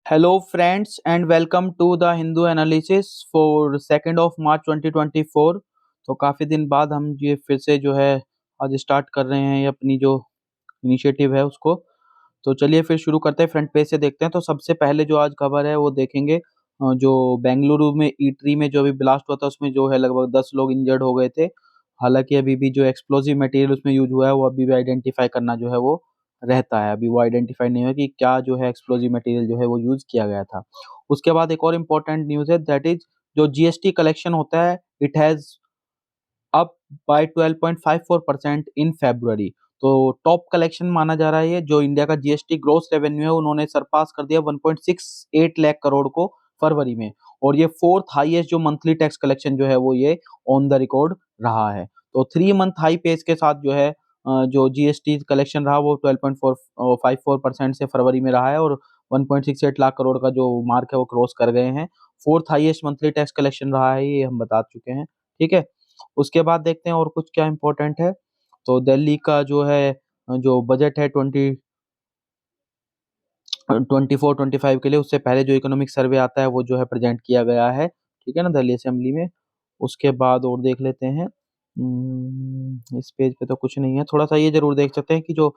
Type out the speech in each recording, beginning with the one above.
Hello, friends, and welcome to the Hindu analysis for 2nd of March 2024। तो काफ़ी दिन बाद हम ये फिर से जो है आज स्टार्ट कर रहे हैं ये अपनी जो इनिशिएटिव है उसको। तो चलिए फिर शुरू करते हैं, फ्रंट पेज से देखते हैं। तो सबसे पहले जो आज खबर है वो देखेंगे, जो बेंगलुरु में ईटरी में जो अभी ब्लास्ट हुआ था उसमें जो है लगभग 10 लोग इंजर्ड हो गए थे। हालांकि अभी भी जो एक्सप्लोजिव मटेरियल उसमें यूज हुआ है वो अभी भी आइडेंटिफाई करना जो है वो रहता है। अभी वो आइडेंटिफाई नहीं हुआ कि क्या जो है एक्सप्लोजिव मटेरियल जो है वो यूज किया गया था। उसके बाद एक और इम्पोर्टेंट न्यूज है, दैट इज जो जीएसटी कलेक्शन होता है, it has up by 12.54% in February। तो टॉप कलेक्शन माना जा रहा है ये। जो इंडिया का जीएसटी ग्रोस रेवेन्यू है उन्होंने सरपास कर दिया 1.68 लाख करोड़ को फरवरी में, और ये फोर्थ हाईएस्ट जो मंथली टैक्स कलेक्शन जो है वो ये ऑन द रिकॉर्ड रहा है। तो 3 मंथ हाई पेस के साथ जो है जो जीएसटी कलेक्शन रहा वो 12.54% से फरवरी में रहा है, और 1.68 लाख करोड़ का जो मार्क है वो क्रॉस कर गए हैं। Fourth highest monthly tax collection रहा है, ये हम बता चुके हैं। ठीक है। उसके बाद देखते हैं और कुछ क्या इम्पोर्टेंट है। तो दिल्ली का जो है जो बजट है 24-25 के लिए, उससे पहले जो इकोनॉमिक सर्वे आता है वो जो है प्रेजेंट किया गया है। ठीक है ना, दिल्ली असेंबली में। उसके बाद और देख लेते हैं। इस पेज पे तो कुछ नहीं है। थोड़ा सा ये जरूर देख सकते हैं कि जो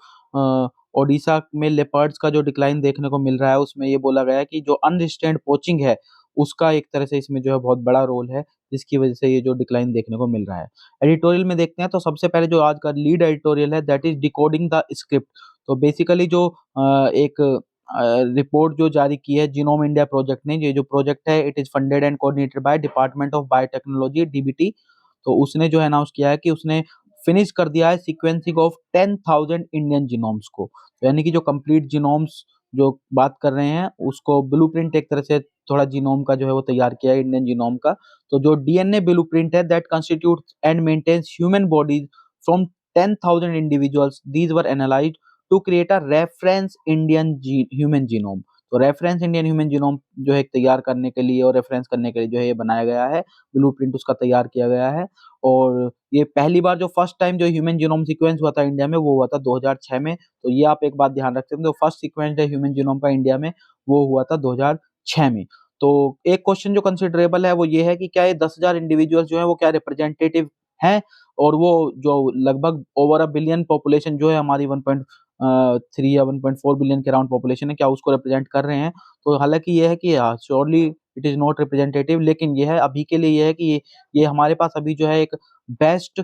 ओडिशा में लेपर्ड्स का जो डिक्लाइन देखने को मिल रहा है उसमें ये बोला गया है कि जो अनरिस्ट्रेन्ड पोचिंग है उसका एक तरह से इसमें जो है बहुत बड़ा रोल है, जिसकी वजह से ये जो डिक्लाइन देखने को मिल रहा है। एडिटोरियल में देखते हैं तो सबसे पहले जो आज का लीड एडिटोरियल है that is decoding the script. तो बेसिकली जो एक रिपोर्ट जो जारी की है जीनोम इंडिया प्रोजेक्ट ने, ये जो प्रोजेक्ट है it is funded and coordinated by department of biotechnology DBT. तो उसने जो है अनाउंस किया है कि उसने फिनिश कर दिया है सीक्वेंसिंग ऑफ 10,000 इंडियन जीनोम्स को। तो यानी कि जो कंप्लीट जीनोम्स जो बात कर रहे हैं उसको ब्लूप्रिंट एक तरह से थोड़ा जीनोम का जो है वो तैयार किया है, इंडियन जीनोम का। तो जो डीएनए ब्लूप्रिंट है that constitutes and maintains human bodies from 10,000 individuals, these were analysed to create a reference Indian human genome. तो रेफरेंस इंडियन ह्यूमन जीनोम जो है तैयार करने के लिए और रेफरेंस करने के लिए जो है ये बनाया गया है, ब्लूप्रिंट उसका तैयार किया गया है। और ये पहली बार जो फर्स्ट टाइम जो ह्यूमन जीनोम सीक्वेंस हुआ था इंडिया में वो हुआ था 2006 में। तो ये आप एक बात ध्यान रख सकते हैं, जो फर्स्ट सीक्वेंस है ह्यूमन जीनोम का इंडिया में वो हुआ था 2006 में। तो एक क्वेश्चन जो कंसिडरेबल है वो ये है कि क्या ये 10,000 इंडिविजुअल्स जो है वो क्या रिप्रेजेंटेटिव हैं, और वो जो लगभग ओवर अ बिलियन पॉपुलेशन जो है हमारी 1.3 या 1.4 बिलियन के अराउंड पॉपुलेशन है, क्या उसको रिप्रेजेंट कर रहे हैं। तो हालांकि ये है कि surely it is not representative, लेकिन ये है अभी के लिए ये है कि ये हमारे पास अभी जो है एक बेस्ट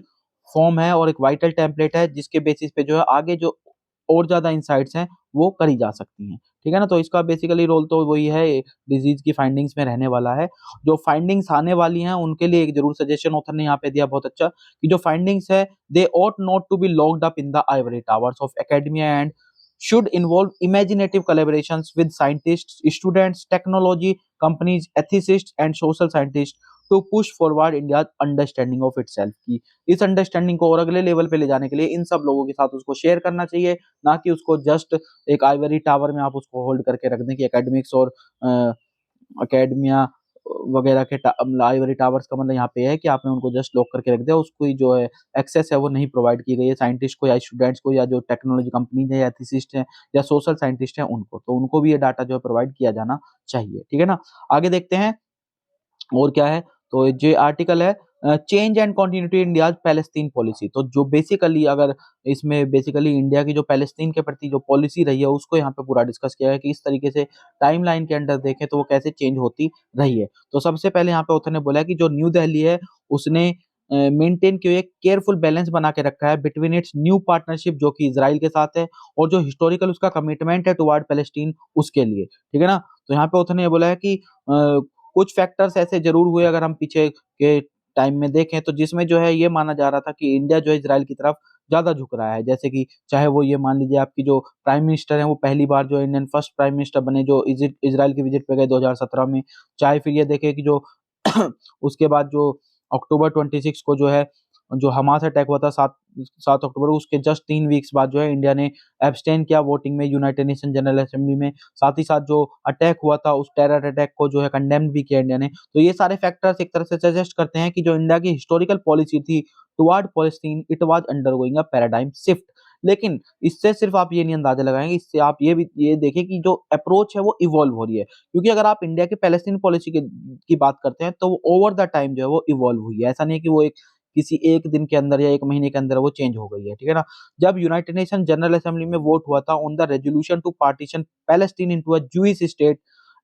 फॉर्म है और एक वाइटल टेम्पलेट है जिसके बेसिस पे जो है आगे जो और ज्यादा इंसाइट्स हैं वो करी जा सकती हैं। ठीक है ना। तो इसका बेसिकली रोल तो वही है, डिजीज की फाइंडिंग्स में रहने वाला है। जो फाइंडिंग्स आने वाली हैं उनके लिए एक जरूर सजेशन ऑथर ने यहाँ पे दिया बहुत अच्छा, कि जो फाइंडिंग्स है दे ought not to be locked up in the ivory towers of academia and should involve imaginative collaborations with scientists, students, technology companies, ethicists and social scientists to push forward India's understanding of itself। की इस understanding को और अगले level पे ले जाने के लिए इन सब लोगों के साथ उसको शेयर करना चाहिए, ना कि उसको जस्ट एक आइवरी टावर में आप उसको होल्ड करके रख दें कि एकेडमिक्स और अकेडमिया वगैरह के आइवरी टावर्स का मतलब यहाँ पे है कि आपने उनको जस्ट लॉक करके रख दिया, उसको जो है एक्सेस है वो नहीं प्रोवाइड की गई है साइंटिस्ट को या स्टूडेंट्स को या जो टेक्नोलॉजी कंपनीज है या एथिसिस्ट हैं या सोशल साइंटिस्ट हैं उनको। तो उनको भी ये डाटा जो है प्रोवाइड किया जाना चाहिए। ठीक है ना। आगे देखते हैं और क्या है। तो जो आर्टिकल है change and continuity India Palestine policy. तो जो बेसिकली अगर इसमें बेसिकली इंडिया की जो पैलेस्तीन के प्रति जो पॉलिसी रही है उसको यहाँ पे पूरा डिस्कस किया है कि इस तरीके से टाइमलाइन के अंदर देखें तो वो कैसे चेंज होती रही है। तो सबसे पहले यहाँ पे ऑथर ने बोला है कि जो न्यू दिल्ली है उसने मेंटेन किए एक केयरफुल बैलेंस बना के रखा है बिटवीन इट्स न्यू पार्टनरशिप जो कि इसराइल के साथ है, और जो हिस्टोरिकल उसका कमिटमेंट है टुवर्ड पैलेस्टीन उसके लिए। ठीक है ना। तो यहाँ पे ऑथर ने ये बोला है कि कुछ फैक्टर्स ऐसे जरूर हुए अगर हम पीछे के टाइम में देखें तो, जिसमें जो है ये माना जा रहा था कि इंडिया जो है इजराइल की तरफ ज्यादा झुक रहा है। जैसे कि चाहे वो ये मान लीजिए आपकी जो प्राइम मिनिस्टर है वो पहली बार जो इंडियन फर्स्ट प्राइम मिनिस्टर बने जो इजराइल की विजिट पे गए 2017 में। चाहे फिर ये देखे कि जो उसके बाद जो अक्टूबर 26 को जो है जो हमास अटैक हुआ था 7 अक्टूबर, उसके जस्ट 3 वीक्स बाद जो है इंडिया ने एब्सटेन किया वोटिंग में यूनाइटेड नेशन जनरल असेंबली में। साथ ही साथ जो अटैक हुआ था उस टेरर अटैक को जो है कंडेम्ड भी किया इंडिया ने। तो ये सारे फैक्टर्स एक तरह से सजेस्ट करते हैं कि जो इंडिया की हिस्टोरिकल पॉलिसी थी toward Palestine it was undergoing a paradigm shift. लेकिन इससे सिर्फ आप ये नहीं अंदाजा लगाएंगे, इससे आप ये देखें कि जो अप्रोच है वो इवॉल्व हो रही है, क्योंकि अगर आप इंडिया की पैलेस्टीन पॉलिसी की बात करते हैं तो वो ओवर द टाइम जो है वो इवॉल्व हुई है। ऐसा नहीं है कि वो एक किसी एक दिन के अंदर या एक महीने के अंदर वो चेंज हो गई है, ठीक है ना। जब यूनाइटेड नेशन जनरल असेंबली में वोट हुआ था on the resolution to partition Palestine into a Jewish state,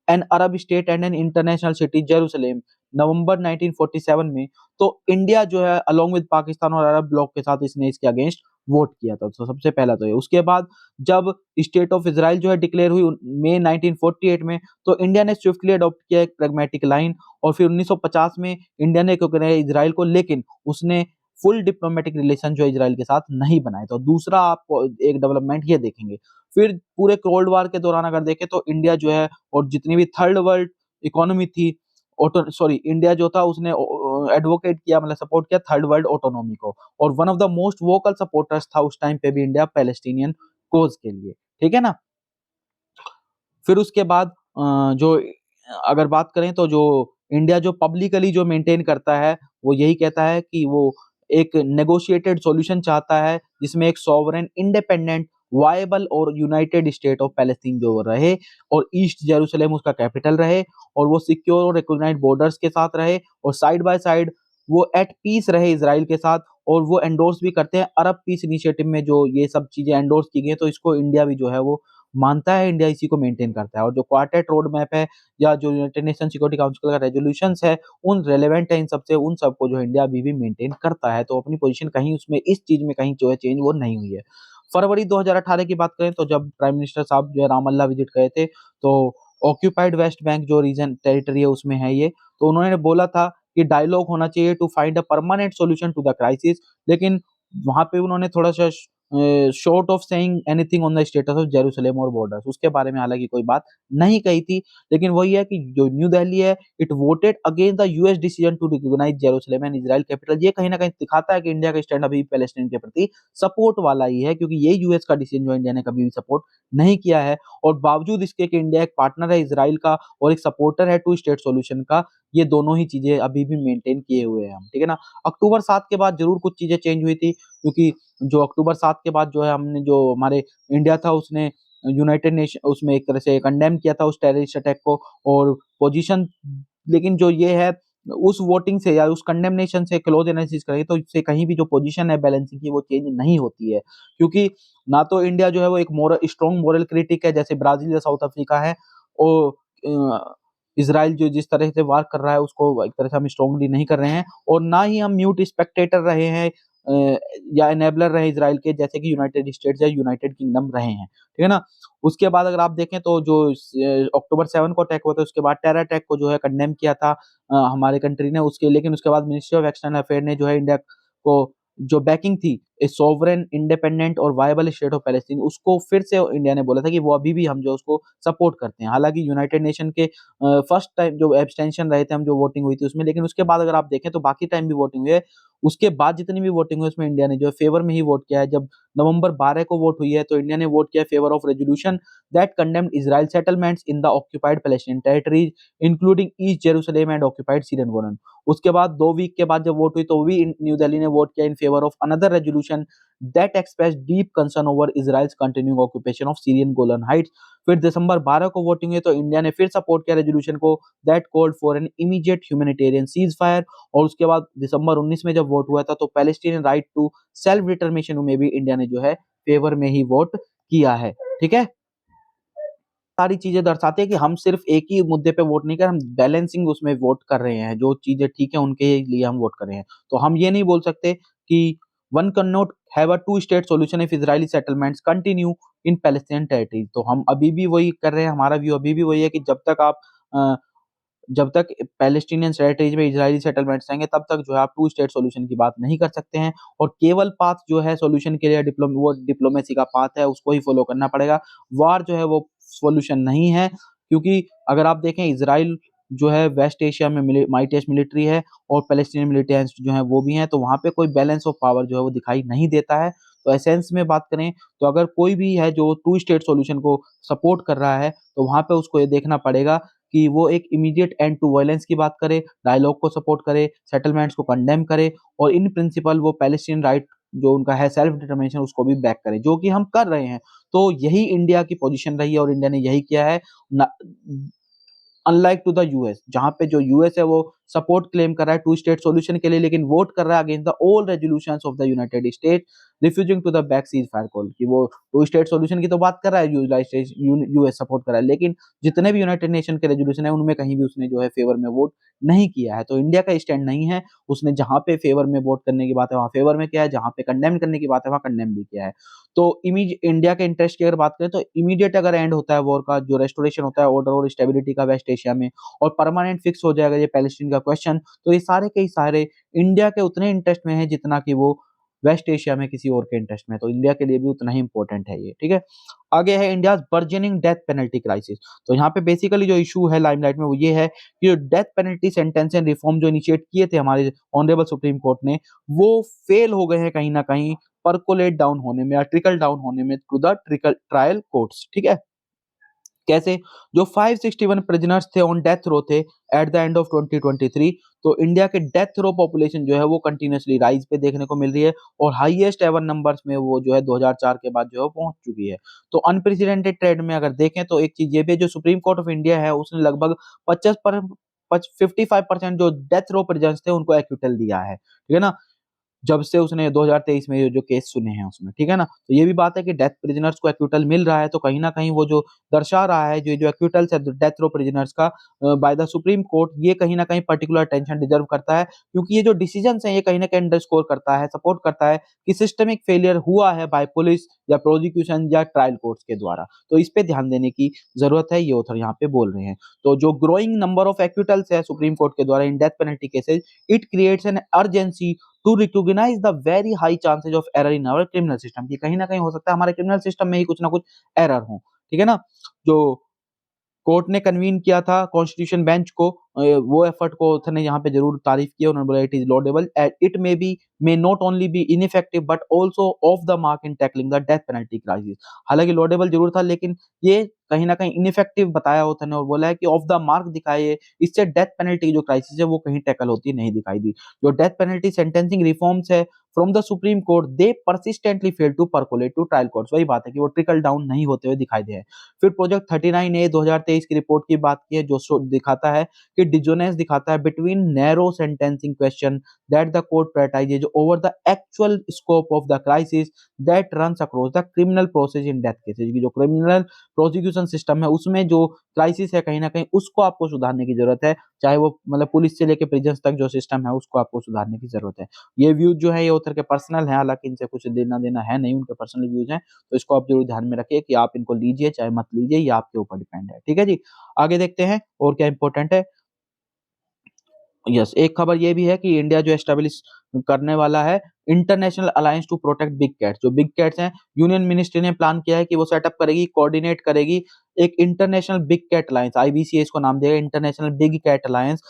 an Arab state and an international city Jerusalem, November 1947 में, तो इंडिया जो है अलोंग विद पाकिस्तान और अरब ब्लॉक के साथ इसने इसके अगेंस्ट वोट किया था। तो सबसे पहला तो ये, उसके बाद जब स्टेट ऑफ इजराइल जो है डिक्लेयर हुई मई 1948 में, तो इंडिया ने स्विफ्टली अडॉप्ट किया एक प्रैग्मेटिक लाइन, और फिर 1950 में इंडिया ने क्यों किया इजराइल को, लेकिन उसने फुल डिप्लोमेटिक रिलेशन जो इजराइल के साथ नहीं बनाए। तो दूसरा आप एक डेवलपमेंट ये देखेंगे। फिर पूरे कोल्ड वार के दौरान अगर देखें तो इंडिया जो है और जितनी भी थर्ड वर्ल्ड इकोनॉमी थी, इंडिया जो था उसने एडवोकेट किया, मतलब सपोर्ट किया थर्ड वर्ल्ड ऑटोनॉमी को, और one of the most vocal supporters था उस टाइम पे भी इंडिया पैलेस्टीनियन कोज के लिए, ठीक है ना। फिर उसके बाद जो अगर बात करें तो जो इंडिया जो पब्लिकली जो मेंटेन करता है वो यही कहता है कि वो एक नेगोशिएटेड सॉल्यूशन चाहता है जिसमें एक सॉवरेन इंडिपेंडेंट वायबल और यूनाइटेड स्टेट ऑफ पैलेस्टीन जो रहे, और ईस्ट जेरूसलम उसका कैपिटल रहे, और वो सिक्योर और रिकॉग्नाइज्ड बॉर्डर्स के साथ रहे, और साइड बाय साइड वो एट पीस रहे इसराइल के साथ। और वो एंडोर्स भी करते हैं अरब पीस इनिशिएटिव में, जो ये सब चीजें एंडोर्स की गई हैं, तो इसको इंडिया भी जो है वो मानता है, इंडिया इसी को मेंटेन करता है। और जो क्वार्टेट रोड मैप है या जो यूनाइटेड नेशन सिक्योरिटी काउंसिल का रेजोल्यूशंस है उन रेलेवेंट है, इन सबसे उन सबको जो इंडिया अभी भी मेंटेन करता है। तो अपनी पोजीशन कहीं उसमें इस चीज में कहीं जो है चेंज वो नहीं हुई है। फरवरी 2018 की बात करें तो जब प्राइम मिनिस्टर साहब जो है रामल्ला विजिट गए थे, तो ऑक्यूपाइड वेस्ट बैंक जो रीजन टेरिटरी है उसमें है ये, तो उन्होंने बोला था कि डायलॉग होना चाहिए to find a permanent solution to the crisis, लेकिन वहां पे उन्होंने थोड़ा सा short of saying anything on the status of Jerusalem और बॉर्डर्स उसके बारे में हालांकि कोई बात नहीं कही थी। लेकिन वही है कि जो न्यू दिल्ली है it voted against the US decision to recognise Jerusalem and Israel capital. ये कहीं ना कहीं दिखाता है कि इंडिया का स्टैंड अभी पैलेस्टीन के प्रति सपोर्ट वाला ही है, क्योंकि ये यूएस का डिसीजन जो इंडिया ने कभी भी सपोर्ट नहीं किया है। और बावजूद इसके कि इंडिया एक पार्टनर है इसराइल का और एक सपोर्टर है टू स्टेट सॉल्यूशन का, ये दोनों ही चीजें अभी भी मेंटेन किए हुए हैं हम, ठीक है ना। अक्टूबर 7 के बाद जरूर कुछ चीजें चेंज हुई थी, क्योंकि जो अक्टूबर 7 के बाद जो है हमने जो हमारे इंडिया था उसने यूनाइटेड नेशन उसमें एक तरह से कंडेम किया था उस टेररिस्ट अटैक को, और पोजीशन, लेकिन जो ये है उस वोटिंग से या उस कंडेमनेशन से क्लोज एनालिसिस करें तो इससे कहीं भी जो पोजीशन है बैलेंसिंग की वो चेंज नहीं होती है, क्योंकि ना तो इंडिया जो है वो एक स्ट्रॉन्ग मोरल क्रिटिक है जैसे ब्राजील या साउथ अफ्रीका है, और इसराइल जो जिस तरह से वार कर रहा है उसको एक तरह से हम स्ट्रांगली नहीं कर रहे हैं, और ना ही हम म्यूट स्पेक्टेटर रहे हैं या एनेबलर रहे इसराइल के जैसे कि यूनाइटेड स्टेट्स या यूनाइटेड किंगडम रहे हैं, ठीक है ना। उसके बाद अगर आप देखें तो जो अक्टूबर 7 को अटैक हुआ था उसके बाद टेरर अटैक को जो है कंडेम किया था हमारे कंट्री ने उसके, लेकिन उसके बाद मिनिस्ट्री ऑफ एक्सटर्नल अफेयर ने जो है इंडिया को जो बैकिंग थी ए सोवरेन इंडिपेंडेंट और वायबल स्टेट ऑफ पैलेस्टीन उसको फिर से इंडिया ने बोला था कि वो अभी भी हम जो उसको सपोर्ट करते हैं। हालांकि यूनाइटेड नेशन के फर्स्ट टाइम जो एब्सटेंशन रहे थे हम जो वोटिंग हुई थी उसमें, लेकिन उसके बाद अगर आप देखें तो बाकी टाइम भी वोटिंग हुई है, उसके बाद जितनी भी वोटिंग हुई उसमें इंडिया ने जो है फेवर में ही वोट किया है। जब नवंबर 12 को वोट हुई है तो इंडिया ने वोट किया favour of resolution that condemned Israel settlements in the occupied Palestinian territories including East Jerusalem and occupied Syrian Golan. उसके बाद 2 वीक के बाद जब वोट हुई तो भी न्यू दिल्ली ने वोट किया in favour of another resolution that express deep concern over Israel's continuing occupation of Syrian Golan Heights. फिर दिसंबर 12 को वोटिंग हुई तो इंडिया ने फिर सपोर्ट किया रेजोल्यूशन को that called for an immediate humanitarian cease fire. और उसके बाद दिसंबर 19 में जब वोट हुआ था तो Palestinian right to self determination में भी इंडिया ने जो है फेवर में ही वोट किया है, ठीक है। सारी चीजें दर्शाती है कि हम सिर्फ एक ही मुद्दे पे वोट नहीं कर, हम बैलेंसिंग उसमें वोट कर रहे हैं, जो चीजें ठीक है उनके लिए हम वोट कर रहे हैं। तो हम ये नहीं बोल सकते कि one can not have a two state solution if Israeli settlements continue in Palestine territory. तो हम अभी भी वही कर रहे हैं, हमारा व्यू अभी भी वही है कि जब तक पैलेस्टीनियन टेरिटरीज में इजरायली सेटलमेंट्स रहेंगे तब तक जो है आप टू स्टेट सॉल्यूशन की बात नहीं कर सकते हैं। और केवल पाथ जो है सॉल्यूशन के लिए वो डिप्लोमेसी का पाथ है, उसको ही फॉलो करना पड़ेगा। वार जो है वो सॉल्यूशन नहीं है, क्योंकि अगर आप देखें इसराइल जो है वेस्ट एशिया में माइटेस्ट मिलिट्री है और पैलेस्टीनियन मिलिटेंट्स जो है वो भी हैं, तो वहाँ पे कोई बैलेंस ऑफ पावर जो है वो दिखाई नहीं देता है। तो एसेंस में बात करें तो अगर कोई भी है जो टू स्टेट सॉल्यूशन को सपोर्ट कर रहा है तो वहाँ पे उसको ये देखना पड़ेगा कि वो एक इमीडिएट एंड टू वायलेंस की बात करे, डायलॉग को सपोर्ट करे, सेटलमेंट्स को कंडेम करे, और इन प्रिंसिपल वो पैलेस्टीनियन राइट जो उनका है सेल्फ डिटर्मिनेशन उसको भी बैक करें, जो कि हम कर रहे हैं। तो यही इंडिया की पोजीशन रही है और इंडिया ने यही किया है। अनलाइक टू द यूएस, जहां पे जो यूएस है वो सपोर्ट क्लेम कर रहा है टू स्टेट सॉल्यूशन के लिए, लेकिन वोट कर रहा है against the all resolutions of the United State refusing to the back cease fire call, कि वो टू स्टेट सॉल्यूशन की तो बात कर रहा है, यूएस सपोर्ट कर रहा है, लेकिन जितने भी यूनाइटेड नेशन के रेजोल्यूशन है उनमें कहीं भी उसने जो है फेवर में वोट नहीं किया है। तो इंडिया का स्टैंड नहीं है, उसने जहां पे फेवर में वोट करने की बात है वहां फेवर में किया है, जहां पे कंडेम करने की बात है वहां कंडेम भी किया है। तो इंडिया के इंटरेस्ट की अगर बात करें तो इमीडिएट अगर एंड होता है वॉर का, जो रेस्टोरेशन होता है ऑर्डर और स्टेबिलिटी का वेस्ट एशिया में, और परमानेंट फिक्स हो जाएगा ये पैलेस्टीन का क्वेश्चन, तो ये सारे के सारे इंडिया के उतने इंटरेस्ट में है जितना कि वो वेस्ट एशिया में किसी और के इंटरेस्ट में है। तो इंडिया के लिए भी उतना ही इंपॉर्टेंट है ये, ठीक है। आगे है India burgeoning death penalty crisis. तो यहाँ पे बेसिकली जो इशू है लाइमलाइट में वो ये है कि जो डेथ पेनल्टी सेंटेंसिंग रिफॉर्म जो इनिशिएट किए थे हमारे ऑनरेबल सुप्रीम कोर्ट ने, वो फेल हो गए हैं कहीं ना कहीं परकोलेट डाउन होने में या ट्रिकल डाउन होने में टू द ट्रायल कोर्ट्स, ठीक है। कैसे? जो 561 प्रिजनर्स थे ऑन डेथ रो थे एट द एंड ऑफ 2023, तो इंडिया के डेथ रो पॉपुलेशन जो है वो कंटिन्यूअसली राइज पे देखने को मिल रही है और हाईएस्ट एवर नंबर्स में वो जो है 2004 के बाद जो है पहुंच चुकी है। तो अनप्रेसिडेंटेड ट्रेंड में अगर देखें तो एक चीज ये भी है, जो सुप्रीम कोर्ट ऑफ इंडिया है उसने लगभग 55% जो डेथ रो प्रिजनर्स थे उनको एक्विटल दिया है, ठीक है ना, जब से उसने 2023 में ये जो केस सुने हैं उसमें, ठीक है ना। तो ये भी बात है कि डेथ प्रिजनर्स को एक्विटल मिल रहा है, तो कहीं ना कहीं वो जो दर्शा रहा है जो जो एक्विटल्स है डेथ रो प्रिजनर्स का बाय द सुप्रीम कोर्ट, ये कहीं ना कहीं पर्टिकुलर अटेंशन डिजर्व करता है, क्योंकि ये जो डिसीजंस हैं ये कहीं ना कहीं अंडरस्कोर करता है, सपोर्ट करता है कि सिस्टमिक फेलियर हुआ है बाय पुलिस या प्रोसिक्यूशन या ट्रायल कोर्ट्स के द्वारा। तो इस पे ध्यान देने की जरूरत है, ये ऑथर यहाँ पे बोल रहे हैं। तो जो ग्रोइंग नंबर ऑफ एक्विटल्स है सुप्रीम कोर्ट के द्वारा in death penalty cases, it creates an urgency to recognise the very high chances of error in our criminal system, कि कहीं ना कहीं हो सकता है हमारे क्रिमिनल सिस्टम में ही कुछ ना कुछ एरर हो, ठीक है ना। जो कोर्ट ने कन्वीन किया था कॉन्स्टिट्यूशन बेंच को, वो एफर्ट को ऑथर ने यहाँ पे जरूर तारीफ की, उन्होंने बोला it is laudable, it may not only be ineffective but also off the mark in tackling the death penalty crisis. हालांकि लॉडेबल जरूर था, लेकिन ये कहीं ना कहीं इनइफेक्टिव बताया ऑथर ने और बोला है कि ऑफ द मार्क दिखाए, इससे डेथ पेनल्टी की जो क्राइसिस है वो कहीं टैकल होती नहीं दिखाई दी। जो डेथ पेनल्टी सेंटेंसिंग रिफॉर्म्स है from the Supreme Court, they persistently fail to percolate to trial courts, वही बात है कि वो ट्रिकल डाउन नहीं होते हुए दिखाई दे। फिर प्रोजेक्ट 39A 2023 की रिपोर्ट की बात की है, जो दिखाता है कि डिजोनेंस दिखाता है between narrow sentencing question that the court prioritises over the actual scope of the crisis that runs across the criminal process in death cases, की जो क्रिमिनल प्रोसिक्यूशन सिस्टम है उसमें जो क्राइसिस है कहीं ना कहीं उसको आपको सुधारने की जरूरत है, चाहे वो मतलब पुलिस से लेकर प्रिजन तक जो सिस्टम है उसको आपको सुधारने की जरूरत है। ये व्यूज जो है ये ऑथर के पर्सनल है, हालांकि इनसे कुछ देना देना है नहीं, उनके पर्सनल व्यूज हैं, तो इसको आप जरूर ध्यान में रखिए कि आप इनको लीजिए चाहे मत लीजिए, ये आपके ऊपर डिपेंड है, ठीक है जी। आगे देखते हैं और क्या इंपॉर्टेंट है। यस, एक खबर ये भी है कि इंडिया जो एस्टेब्लिश करने वाला है international alliance to protect big cats. जो बिग कैट्स हैं, यूनियन मिनिस्ट्री ने प्लान किया है कि वो सेटअप करेगी, कोऑर्डिनेट करेगी एक international big cat alliance, IBC इसको नाम दिया इंटरनेशनल बिग कैट अलायंस।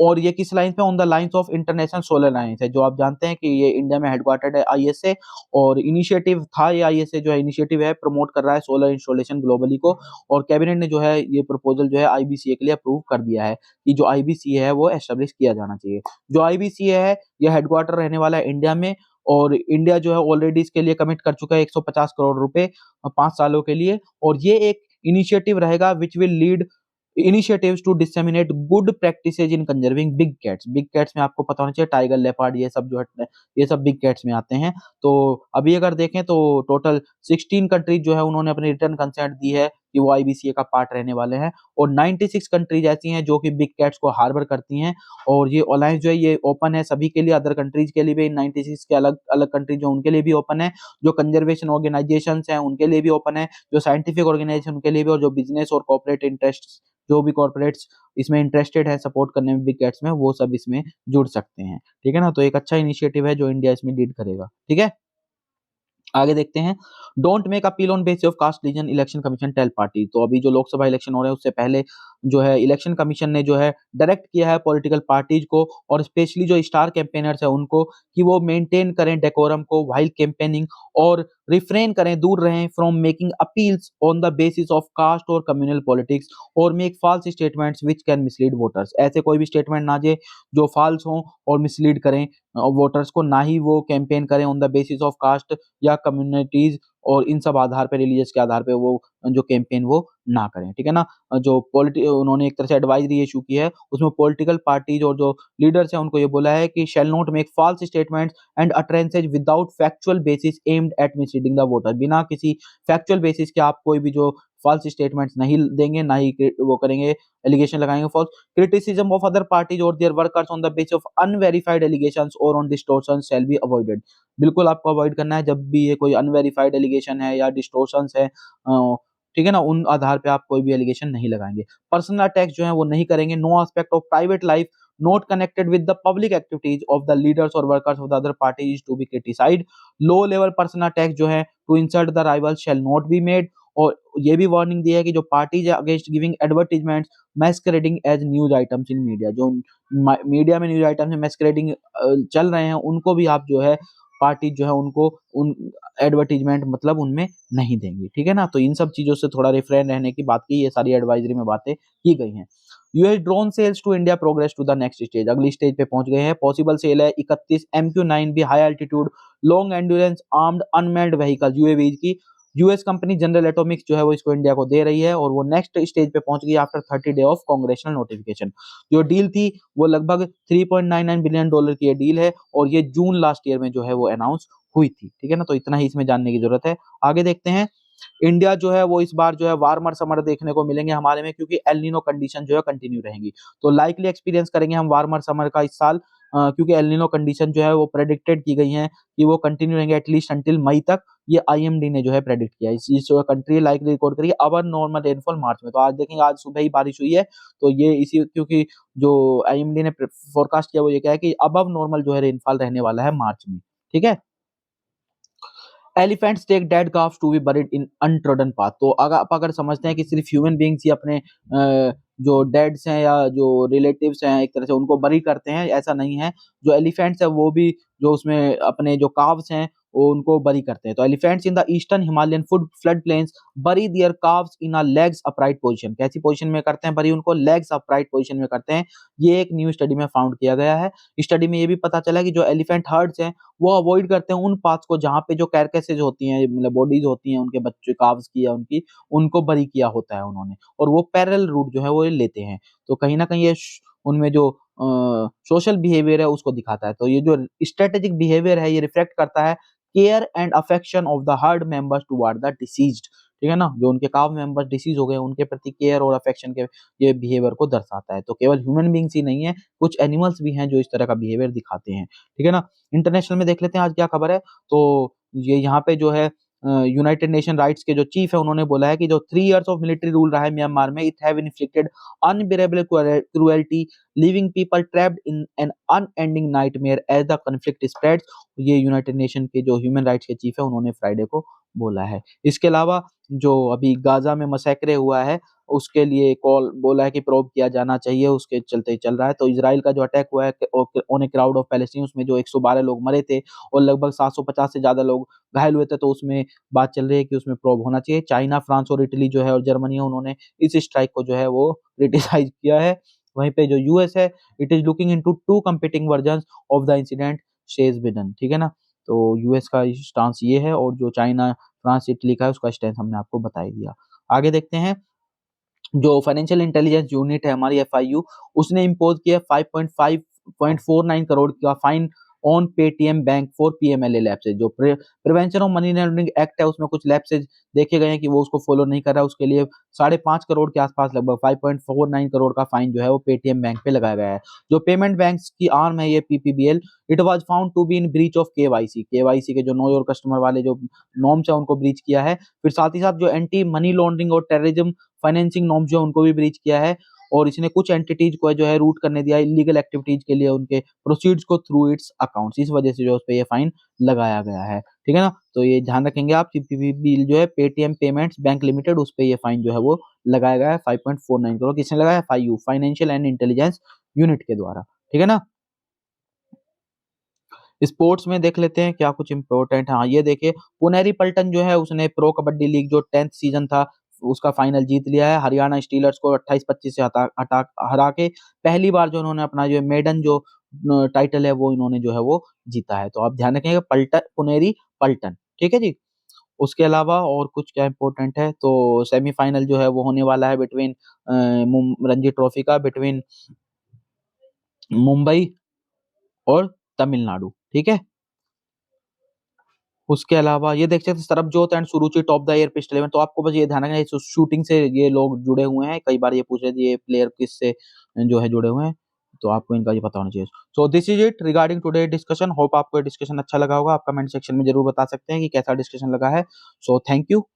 और ये किस लाइन पे? On the lines of international solar alliance है, जो आप जानते हैं कि ये इंडिया में हेडक्वार्टर्ड है आईएसए, और इनिशिएटिव था ये आईएसए जो है इनिशिएटिव है प्रमोट कर रहा है सोलर इंस्टॉलेशन ग्लोबली को, और कैबिनेट ने जो है ये प्रपोजल जो है आईबीसीए के लिए अप्रूव कर दिया है कि जो आईबीसीए है वो एस्टेब्लिश किया जाना चाहिए। जो आईबीसीए है ये हेडक्वार्टर रहने वाला है इंडिया में, और इंडिया जो है ऑलरेडी इसके लिए कमिट कर चुका है 150 करोड़ रुपए 5 सालों के लिए, और ये एक इनिशिएटिव रहेगा which will lead initiatives to disseminate good practices in conserving big cats. Big cats में आपको पता होना चाहिए टाइगर, लेपर्ड, ये सब जो है ये सब बिग कैट्स में आते हैं। तो अभी अगर देखें तो टोटल 16 कंट्रीज जो है उन्होंने अपनी रिटर्न कंसेंट दी है कि वो आईबीसीए का पार्ट रहने वाले हैं, और 96 कंट्रीज ऐसी हैं जो कि बिग कैट्स को हार्बर करती हैं, और ये अलायंस जो है ये ओपन है सभी के लिए, अदर कंट्रीज के लिए भी, 96 के अलग अलग कंट्रीज जो उनके लिए भी ओपन है, जो कंजर्वेशन ऑर्गेनाइजेशंस हैं उनके लिए भी ओपन है, जो साइंटिफिक ऑर्गेनाइजेशन उनके लिए भी, और जो बिजनेस और कॉर्पोरेट इंटरेस्ट जो भी कॉर्पोरेट्स इसमें इंटरेस्टेड है सपोर्ट करने में बिग कैट्स में, वो सब इसमें जुड़ सकते हैं, ठीक है ना। तो एक अच्छा इनिशिएटिव है जो इंडिया इसमें लीड करेगा, ठीक है। आगे देखते हैं, don't make appeal on basis of caste religion election commission tell party. तो अभी जो लोकसभा इलेक्शन हो रहे हैं उससे पहले जो है इलेक्शन कमीशन ने जो है डायरेक्ट किया है पॉलिटिकल पार्टीज को और स्पेशली जो स्टार कैंपेनर्स है उनको कि वो मेंटेन करें डेकोरम को व्हाइल कैंपेनिंग और रिफ्रेन करें, दूर रहें from making appeals on the basis of caste और कम्युनल पॉलिटिक्स और make false statements which can mislead voters. ऐसे कोई भी स्टेटमेंट ना दे जो फॉल्स हों और मिसलीड करें वोटर्स को, ना ही वो कैंपेन करें on the basis of caste या कम्युनिटीज और इन सब आधार पे, रिलीजियस के आधार पे वो जो कैंपेन वो ना करें, ठीक है ना। जो पॉलिटी उन्होंने एक तरह से एडवाइजरी इशू की है उसमें पॉलिटिकल पार्टीज और जो लीडर्स हैं उनको ये बोला है कि shall not make false statements and utterances without factual basis aimed at misleading the voter. बिना किसी फैक्चुअल बेसिस के आप कोई भी जो फॉल्स स्टेटमेंट्स नहीं देंगे, ना ही वो करेंगे, एलिगेशन लगाएंगे false. Criticism of other parties और their workers on the basis of unverified allegations और on distortion shall be avoided. बिल्कुल आपको अवॉइड करना है जब भी ये कोई अनवेरिफाइड एलिगेशन है या डिस्टॉर्शंस है, ठीक है ना, उन आधार पे आप कोई भी एलिगेशन नहीं लगाएंगे। पर्सनल अटैक्स जो है वो नहीं करेंगे। No aspect of private life not connected with the public activities of the leaders or workers of the other party is to be criticized. Low level personal attacks जो है to insult the rivals shall not be made। और ये भी warning दी है कि जो parties है against giving advertisements masquerading as news items in media, जो मीडिया में न्यूज आइटम्स में मैस्करेडिंग चल रहे हैं उनको भी आप जो है पार्टी जो है उनको उन एडवर्टीजमेंट मतलब उनमें नहीं देंगी, ठीक है ना। तो इन सब चीजों से थोड़ा रिफ्रेन रहने की बात की, ये सारी एडवाइजरी में बातें की गई हैं। US drone sales to India progress to the next stage, अगली स्टेज पे पहुंच गए हैं। पॉसिबल सेल है 31 MQ-9 भी high altitude long endurance armed unmanned vehicle UAV की यूएस कंपनी जनरल एटॉमिक्स जो है वो इसको इंडिया को दे रही है और वो नेक्स्ट स्टेज पे पहुंच गई आफ्टर 30 डे ऑफ कांग्रेचुलर नोटिफिकेशन। जो डील थी वो लगभग $3.99 बिलियन की ये डील है और ये जून लास्ट ईयर में जो है वो अनाउंस हुई थी, ठीक है ना। तो इतना ही इसमें जानने की जरूरत है। आगे देखते हैं। इंडिया जो है वो इस बार जो है वार्मर समर देखने को मिलेंगे हमारे में, क्योंकि एल नीनो कंडीशन जो है कंटिन्यू रहेंगी। तो लाइकली एक्सपीरियंस करेंगे हम वार्मर समर का इस साल, क्योंकि एल नीनो कंडीशन जो है वो प्रेडिक्टेड की गई है कि वो कंटिन्यू रहेंगे एटलीस्ट अंटिल मई तक। ये आईएमडी ने जो है प्रेडिक्ट किया है। इस जो कंट्री लाइकली रिकॉर्ड करिए अबर नॉर्मल रेनफॉल मार्च में। तो आज देखेंगे आज सुबह ही बारिश हुई है, तो ये इसी क्योंकि जो आईएमडी ने फोरकास्ट किया वो ये क्या है कि अबव नॉर्मल जो है रेनफॉल रहने वाला है मार्च में, ठीक है। Elephants take dead calves to be buried in untrodden path. तो अगर आप अगर समझते हैं कि सिर्फ ह्यूमन बींग्स ही अपने जो डेड्स हैं या जो रिलेटिव्स हैं एक तरह से उनको बरी करते हैं, ऐसा नहीं है। जो एलिफेंट्स है वो भी जो उसमें अपने जो काव्स हैं वो उनको बरी करते हैं। तो elephants in the eastern Himalayan food flood plains bury their calves in a legs upright position. कैसी पोजीशन में करते हैं बरी उनको? लेग्स अपराइट पोजीशन में करते हैं। ये एक न्यू स्टडी में फाउंड किया गया है। स्टडी में ये भी पता चला कि जो एलिफेंट हर्ड्स हैं वो अवॉइड करते हैं उन पाथ्स को जहाँ पे जो कैरकेसेज होती हैं, मतलब बॉडीज होती हैं उनके बच्चे काव्स की या उनकी, उनको बरी किया होता है उन्होंने, और वो पैरेलल रूट जो है वो लेते हैं। तो कहीं ना कहीं ये उनमें जो सोशल बिहेवियर है उसको दिखाता है। तो ये जो स्ट्रेटेजिक बिहेवियर है ये रिफ्लेक्ट करता है care and affection of the heard members toward the deceased, ठीक है ना। जो उनके काव मेंबर्स डिसीज हो गए उनके प्रति केयर और अफेक्शन के ये बिहेवियर को दर्शाता है। तो केवल ह्यूमन बींग्स ही नहीं है, कुछ एनिमल्स भी हैं जो इस तरह का बिहेवियर दिखाते हैं, ठीक है ना। इंटरनेशनल में देख लेते हैं आज क्या खबर है। तो ये यहाँ पे जो है यूनाइटेड नेशन राइट्स के जो चीफ है उन्होंने बोला है कि जो 3 इयर्स ऑफ मिलिट्री रूल रहा है म्यांमार में, it have inflicted unbearable cruelty leaving people trapped in an unending nightmare as the conflict spreads. ये यूनाइटेड नेशन के जो ह्यूमन राइट्स के चीफ है उन्होंने फ्राइडे को बोला है। इसके अलावा जो अभी गाजा में मसैकरे हुआ है उसके लिए कॉल बोला है कि प्रोब किया जाना चाहिए, उसके चलते ही चल रहा है। तो इजराइल का जो अटैक हुआ है on a crowd of Palestine, उसमें जो 112 लोग मरे थे और लगभग 750 से ज्यादा लोग घायल हुए थे, तो उसमें बात चल रही है कि उसमें प्रोब होना चाहिए। चाइना, फ्रांस और इटली जो है और जर्मनी है उन्होंने इस स्ट्राइक को जो है वो क्रिटिसाइज किया है। वहीं पे जो यूएस है it is looking into two competing versions of the incident says Biden, ठीक है ना। तो यूएस का स्टांस ये है और जो चाइना, फ्रांस, इटली का है उसका स्टैंस हमने आपको बता ही दिया। आगे देखते हैं। जो फाइनेंशियल इंटेलिजेंस यूनिट है हमारी एफआईयू, उसने इम्पोज किया 5.49 करोड़ का fine on Paytm bank for PMLA lapses. जो prevention of money laundering act है उसमें कुछ लैप्सेज देखे गए हैं कि वो उसको फॉलो नहीं कर रहा है, उसके लिए 5.5 करोड़ के आसपास लगभग 5.49 करोड़ का फाइन जो है वो पेटीएम बैंक पे लगाया गया है। जो पेमेंट बैंक्स की आर्म है ये PPBL, it was found to be in breach of KYC के जो नो योर कस्टमर वाले जो नॉर्म्स है उनको ब्रीच किया है। फिर साथ ही साथ जो एंटी मनी लॉन्ड्रिंग और टेररिज्म फाइनेंसिंग नॉर्म्स जो उनको भी ब्रीच किया है। और इसने कुछ एंटिटीज को जो है रूट करने दिया इलीगल एक्टिविटीज के लिए उनके प्रोसीड्स को थ्रू इट्स अकाउंट्स, इस वजह से जो उस पे ये फाइन लगाया गया है। ठीक है ना, तो ये ध्यान रखेंगे आप, सीपीबी बिल जो है पेटीएम पेमेंट्स बैंक लिमिटेड, उस पे ये फाइन जो है वो लगाया गया है 5.49 करोड़। किसने लगाया? Five financial and intelligence unit के द्वारा। ठीक है ना। स्पोर्ट्स में देख लेते हैं क्या कुछ इंपॉर्टेंट है। हाँ, ये देखिए पुनेरी पल्टन जो है उसने प्रो कबड्डी लीग जो 10th सीजन था उसका फाइनल जीत लिया है। हरियाणा स्टीलर्स को 28-25 से हरा के पहली बार जो उन्होंने अपना जो मेडन जो टाइटल है वो इन्होंने जो है वो जीता है। तो आप ध्यान रखेंगे पल्टन, पुनेरी पल्टन। ठीक है जी। उसके अलावा और कुछ क्या इंपॉर्टेंट है, तो सेमीफाइनल जो है वो होने वाला है बिटवीन रणजी ट्रॉफी का बिटवीन मुंबई और तमिलनाडु। ठीक है। उसके अलावा ये देख सकते हैं Sarabjot and Suruchi top the air pistol 11। तो आपको बस ये ध्यान रखना है शूटिंग से ये लोग जुड़े हुए हैं, कई बार ये पूछ रहे थे ये प्लेयर किससे जो है जुड़े हुए हैं, तो आपको इनका ये पता होना चाहिए। So this is it regarding today discussion. Hope आपको ये डिस्कशन अच्छा लगा होगा। आप कमेंट सेक्शन में जरूर बता सकते हैं कि कैसा डिस्कशन लगा है। So thank you.